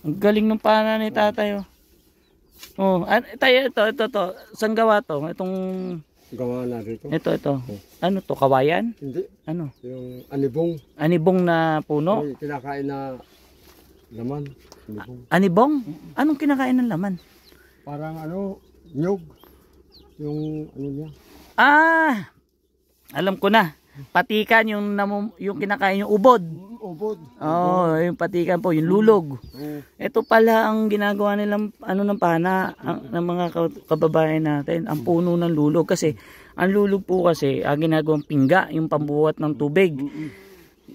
Ang galing ng pana ni tatay oh. Oh, tayo ito. Saan gawa to? Itong Gawa na rito. ito. Ano to? Kawayan? Hindi. Ano? Yung anibong. Anibong na puno? May kinakain na laman. Anibong. Anibong? Anong kinakain ng laman? Parang ano, nyug. Yung ano niya. Ah! Alam ko na. Patikan yung kinakain yung ubod. Ubod. Oh, yung patikan po, yung lulog. Ito pala ang ginagawa nilang ng pana ng mga kababayan natin, ang puno ng lulog kasi ang lulog po kasi ang ginagawang pingga, yung pambuhat ng tubig.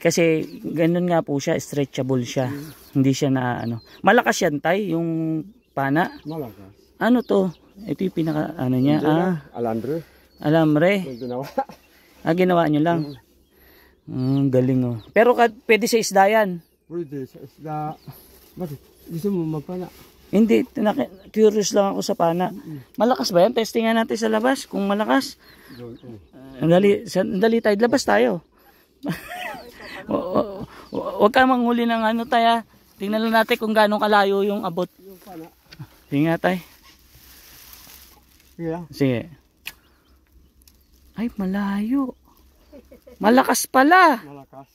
Kasi ganun nga po siya, stretchable siya. Hindi siya na ano. Malakas yan tay, yung pana. Malakas. Ano to? Ito yung pinaka ano niya. Alambre. Alambre. Ginawa nyo lang. Galing oh. Pero pwede sa isda yan. Pwede sa isda. Bakit? Gusto mo magpana? Hindi, curious lang ako sa pana. Malakas ba yan? Testingan natin sa labas kung malakas. Dali tayo, labas tayo. Huwag ka manghuli ng ano tayo. Tingnan lang natin kung gaano kalayo yung abot. Sige nga tayo. Sige. Ay, malayo. Malakas pala. Malakas.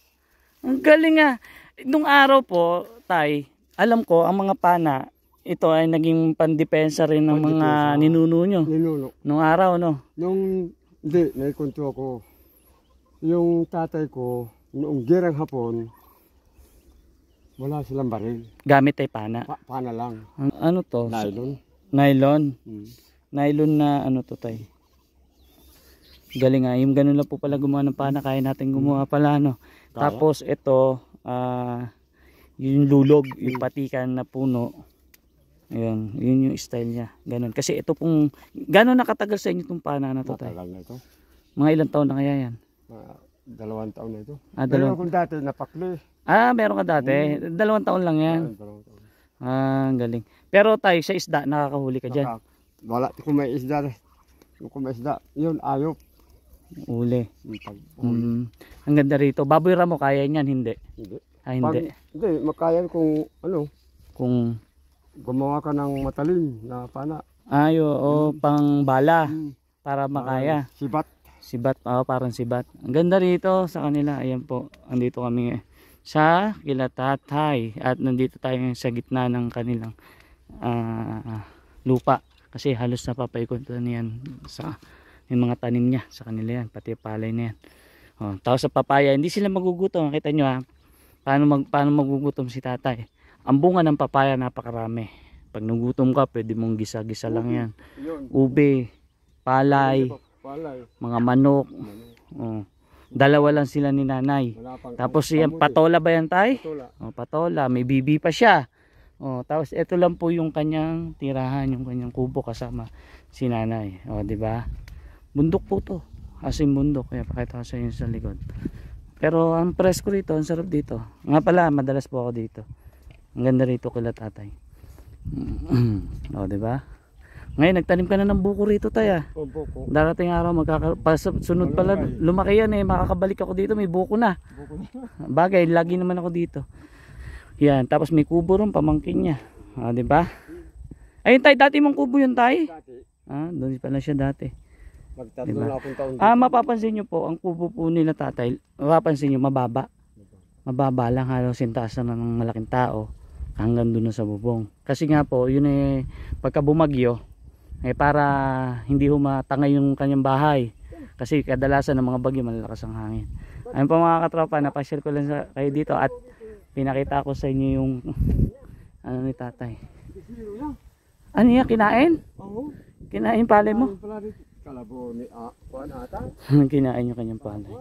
Ang galing nga. Nung araw po, tay, alam ko, ang mga pana, ito ay naging pandepensa rin ng mga ninuno nyo. Ninuno. Nung araw, no? Hindi, naikunto ako. Yung tatay ko, noong girang hapon, wala silang baril. Gamit ay pana. Pana lang. Ano to? Nylon. Nylon. Nylon na ano to tay? Galing nga. Yung ganun lang po pala gumawa ng pana. Kaya natin gumawa pala no. Kaya? Tapos ito, yung lulog, yung patikan na puno. Ayun, yun yung style niya. Ganun. Kasi ito pong, gano'n nakatagal sa inyo itong pana na to tay? Matagal na ito. Mga ilang taon na kaya yan? 2 taon na ito. Meron akong dati napakli. Meron ka dati. 2 taon lang yan. 2 taon. Galing. Pero tayo sa isda, nakakahuli ka dyan? Wala. Kung may isda, yun ayop. Uli. Ang ganda rito. Baboy ramo, kaya niyan? Hindi. Hindi. Hindi, makayan kung ano. Kung gumawa ka ng matalim na pana. Pang bala. Para makaya. Sibat, parang sibat. Ang ganda rito sa kanila. Ayan po, andito kami sa kila tatay. At nandito tayo sa gitna ng kanilang lupa. Kasi halos napapaikot na yan sa yung mga tanim niya sa kanila yan. Pati palay na yan. Tapos sa papaya, hindi sila magugutom. Kita nyo paano magugutom si tatay. Ang bunga ng papaya napakarami. Pag nagutom ka, pwede mong gisa-gisa lang yan. Ube, palay, mga manok. Dalawa lang sila ni nanay. Tapos yan, patola ba yan tay? Patola, may bibi pa siya. Tapos ito lang po yung kanyang tirahan, yung kanyang kubo kasama si nanay. Di ba? Bundok po to. Asim bundok. Kaya pakita ko sa inyo sa likod. Pero ang presko rito, ang sarap dito. Nga pala, madalas po ako dito. Ang ganda rito kila tatay. Di ba? Ngayon, nagtanim ka na ng buko rito tayo. Buko. Darating araw, sunod pala, lumaki yan makakabalik ako dito, may buko na. Bagay, lagi naman ako dito. Yan, tapos may kubo ron, pamangkin niya. Di ba? Ayun tayo, dati mong kubo yun tayo. Doon pala siya dati. Diba? Mapapansin nyo po, ang kubo po nila tatay, mapapansin nyo, mababa lang, halos yung taas na ng malaking tao hanggang doon sa bubong. Kasi nga po, yun pagka bumagyo, para hindi matangay yung kanyang bahay. Kasi kadalasan ng mga bagyo, malalakas ang hangin. Ayun po mga katropa, napashare ko lang kayo dito at pinakita ko sa inyo yung ano ni tatay. Ano yan, kinain? Kinain palay mo? Kalabo ni Juan ata. Kinain yung kanyang palay.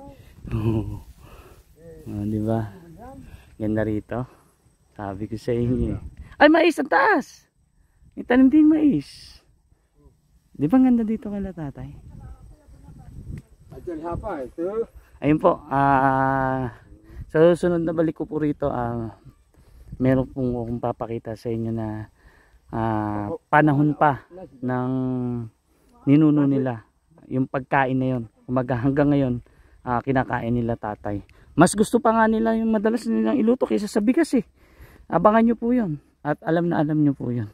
Di ba? Ganda rito. Sabi ko sa inyo. Ay, mais ang taas. May tanim din mais. Di ba ganda dito kala tatay? Ayun po. Sa susunod na balik ko po rito, meron pong akong papakita sa inyo na panahon pa ng ninuno nila, yung pagkain na yun. Hanggang ngayon kinakain nila tatay. Mas gusto pa nga nila yung madalas nilang iluto kaysa sa bigas Abangan nyo po yun. At alam na alam nyo po yun.